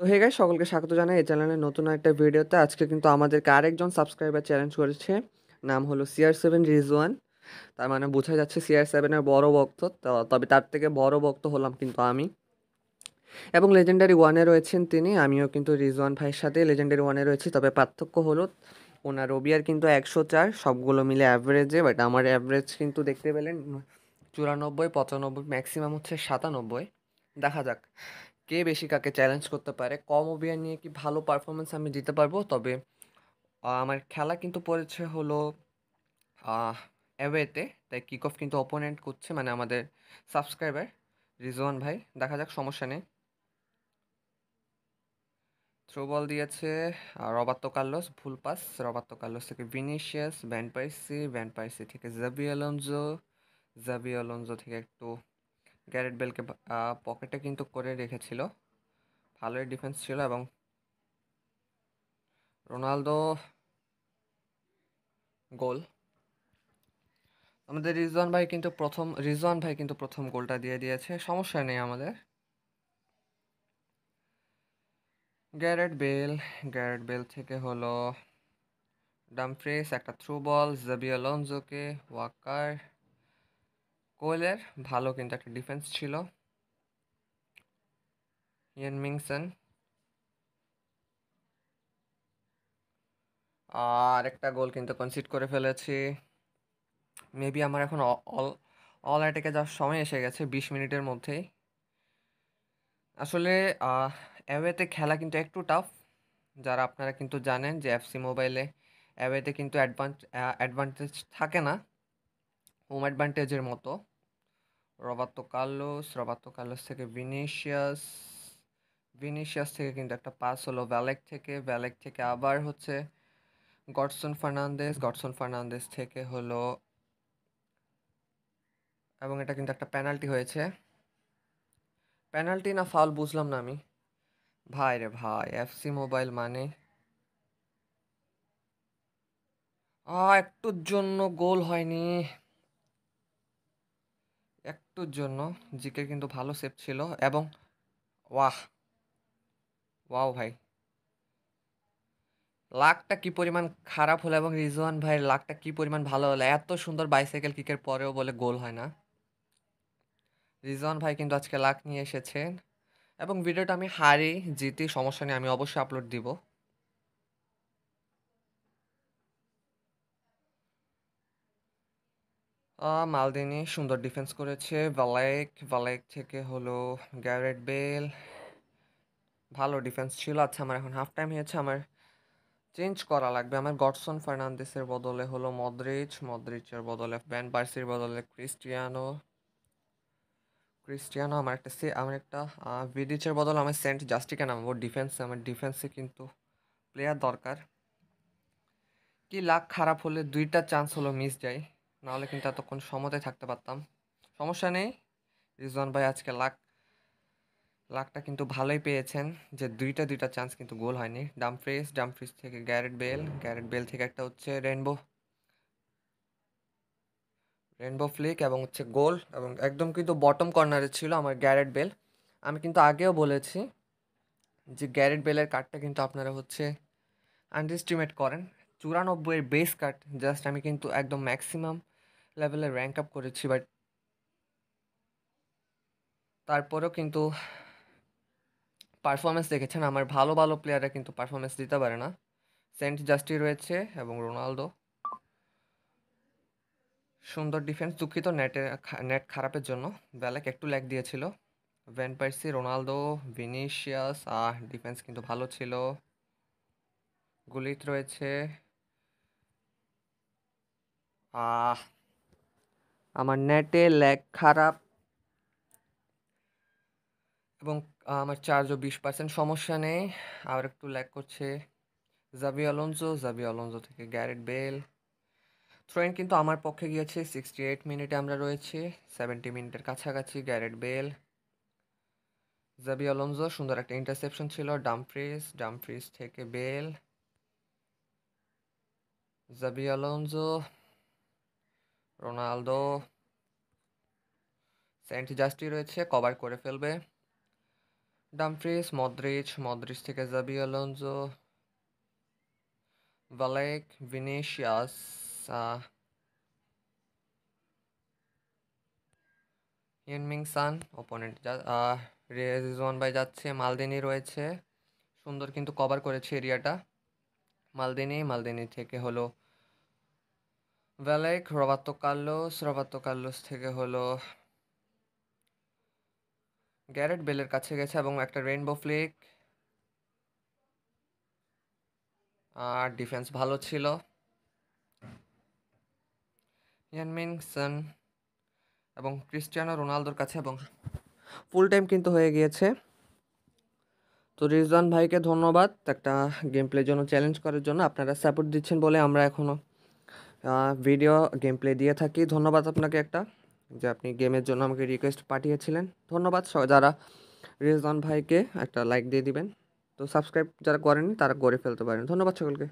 Hey guys, সকলকে স্বাগত জানাই এই চ্যানেলের নতুন একটা ভিডিওতে। আজকে কিন্তু আমাদেরকে আরেকজন সাবস্ক্রাইবার চ্যালেঞ্জ করেছে। নাম হলো CR7 রিজওয়ান। তার মানে বোঝা যাচ্ছে CR7 এর বড় ভক্ত। তবে তার থেকে বড় ভক্ত হলাম কিন্তু আমি। এবং লেজেন্ডারি ওয়ানে রয়েছেন তিনি। আমিও কিন্তু রিজওয়ান ভাইয়ের সাথে লেজেন্ডারি ওয়ানে রয়েছি। তবে পার্থক্য হলো ওনার ওবিআর কিন্তু 104 সবগুলো মিলে অ্যাভারেজে, বাট আমার অ্যাভারেজ কিন্তু দেখতে পেলেন 94, 95, ম্যাক্সিমাম হচ্ছে 97। দেখা যাক কে বেশি কাকে চ্যালেঞ্জ করতে পারে। কম ওভিআর নিয়ে কি ভালো পারফরমেন্স আমি দিতে পারবো। তবে আমার খেলা কিন্তু পড়েছে হলো অ্যাওয়েতে, তাই কিক অফ কিন্তু অপোনেন্ট করছে, মানে আমাদের সাবস্ক্রাইবার রিজওয়ান ভাই। দেখা যাক, সমস্যা নেই। থ্রো বল দিয়েছে রবার্তো কার্লোস, ভুল পাস। রবার্তো কার্লোস থেকে ভিনিসিয়াস, ভ্যান পার্সি থেকে জাবি আলোনজো থেকে একটু গ্যারেট বেলকে পকেটে কিন্তু করে রেখেছিল। ভালোই ডিফেন্স ছিল। এবং রোনালদো গোল। আমাদের রিজওয়ান ভাই কিন্তু প্রথম গোলটা দিয়ে দিয়েছে, সমস্যা নেই আমাদের। গ্যারেট বেল থেকে হলো ডামফ্রিস, একটা থ্রু বল জাবি আলোনজোকে। ওয়াকার, কোয়েলের ভালো কিন্তু একটা ডিফেন্স ছিল। ইয়ান মিংসন, আর একটা গোল কিন্তু কনসিড করে ফেলেছি। মেবি আমার এখন অল অল অ্যাটাকে যাওয়ার সময় এসে গেছে 20 মিনিটের মধ্যেই। আসলে অ্যাওয়েতে খেলা কিন্তু একটু টাফ। যারা আপনারা কিন্তু জানেন যে এফসি মোবাইলে অ্যাওয়েতে কিন্তু অ্যাডভান্টেজ থাকে না হোম অ্যাডভান্টেজের মতো। রবার্তো কার্লোস থেকে ভিনিসিয়াস থেকে কিন্তু একটা পাস হলো ভ্যালেক থেকে আবার হচ্ছে গডসন ফার্নান্দেস থেকে হলো, এবং এটা কিন্তু একটা পেনাল্টি হয়েছে। পেনাল্টি না ফাউল বুঝলাম না আমি। ভাই রে ভাই, এফসি মোবাইল মানে একটুর জন্য গোল হয়নি। একটুর জন্য জিকে কিন্তু ভালো সেভ ছিল। এবং ওয়াহ, ওয়াও ভাই, লাকটা কি পরিমাণ খারাপ হলো এবং রিজওয়ান ভাইয়ের লাকটা কি পরিমাণ ভালো হলো। এত সুন্দর বাইসাইকেল কিকের পরেও বলে গোল হয় না। রিজওয়ান ভাই কিন্তু আজকে লাক নিয়ে এসেছেন। এবং ভিডিওটা আমি হারি জিতি সমস্যা নেই, আমি অবশ্যই আপলোড দিব। মালদিনি সুন্দর ডিফেন্স করেছে। ভ্যালেক থেকে হলো গ্যারেট বেল, ভালো ডিফেন্স ছিল। আচ্ছা, আমার এখন হাফ টাইম হয়েছে, আমার চেঞ্জ করা লাগবে। আমার গডসন ফার্নান্দেসের বদলে হলো মদ্রিচের বদলে ভ্যান পার্সির বদলে ক্রিস্টিয়ানো আমার একটা ভিডিচের বদলে আমার সেন্ট জাস্টিকে নামাবো ডিফেন্সে। আমার ডিফেন্সে কিন্তু প্লেয়ার দরকার। কি লাক খারাপ হলে দুইটা চান্স হলো মিস যায়, নাহলে কিন্তু এতক্ষণ সমতায় থাকতে পারতাম। সমস্যা নেই, রিজওয়ান ভাই আজকে লাকটা কিন্তু ভালোই পেয়েছেন, যে দুইটা চান্স কিন্তু গোল হয়নি। ডামফ্রিজ থেকে গ্যারেট বেল থেকে একটা হচ্ছে রেনবো ফ্লিক এবং হচ্ছে গোল। এবং একদম কিন্তু বটম কর্নারে ছিল আমার গ্যারেট বেল। আমি কিন্তু আগেও বলেছি যে গ্যারেট বেলের কার্ডটা কিন্তু আপনারা হচ্ছে আন্ডারএস্টিমেট করেন। 94 বেস কার্ড, জাস্ট আমি কিন্তু একদম ম্যাক্সিমাম লেভেলে র্যাঙ্ক আপ করেছি, বাট তারপরেও কিন্তু পারফরমেন্স দেখেছেন আমার ভালো ভালো প্লেয়াররা কিন্তু পারফরমেন্স দিতে পারে না। সেন্ট জাস্টি রয়েছে এবং রোনালদো সুন্দর ডিফেন্স। দুঃখিত নেট খারাপের জন্য, ব্যালেক একটু ল্যাগ দিয়েছিল। Van Persie, Ronaldo, Vinicius, defence কিন্তু ভালো ছিল। গুলিত রয়েছে। আহ আমার নেটে ল্যাগ খারাপ এবং আমার চার্জও 20%, সমস্যা নেই। আর একটু ল্যাগ করছে। জাবি আলোনজো থেকে গ্যারেট বেল। থ্রোইন কিন্তু আমার পক্ষে গিয়েছে। 68 মিনিটে আমরা রয়েছি, 70 মিনিটের কাছাকাছি। গ্যারেট বেল, জাবি আলোনজো, সুন্দর একটা ইন্টারসেপশন ছিল। ডামফ্রিজ থেকে বেল, জাবি আলোনজো, রোনালদো, সেন্ট জাস্টি রয়েছে, কভার করে ফেলবে। ডামফ্রিজ, মদ্রিচ থেকে জাবি আলোনসো, ভালেক, ভিনিসিয়াস, হিউন-মিং সান, অপোনেন্ট রিজওয়ান ভাই যাচ্ছে, মালদিনি রয়েছে, সুন্দর কিন্তু কভার করেছে এরিয়াটা। মালদিনি থেকে হলো ভ্যালেক, রবার্তো কার্লোস থেকে হলো গ্যারেট বেলের কাছে গেছে এবং একটা রেইনবো ফ্লিক। আর ডিফেন্স ভালো ছিল। হিউন-মিং সান এবং ক্রিস্টিয়ানো রোনালদোর কাছে এবং ফুল টাইম কিন্তু হয়ে গিয়েছে। তো রিজওয়ান ভাইকে ধন্যবাদ একটা গেম প্লের জন্য, চ্যালেঞ্জ করার জন্য। আপনারা সাপোর্ট দিচ্ছেন বলে আমরা এখনও ভিডিও গেম প্লে দিয়ে থাকি। ধন্যবাদ আপনাকে একটা, যে আপনি গেমের জন্য আমাকে রিকোয়েস্ট পাঠিয়েছিলেন। ধন্যবাদ যারা রিজওয়ান ভাইকে একটা লাইক দিয়ে দিবেন। তো সাবস্ক্রাইব যারা করেননি তারা করে ফেলতে পারেন। ধন্যবাদ সকলকে।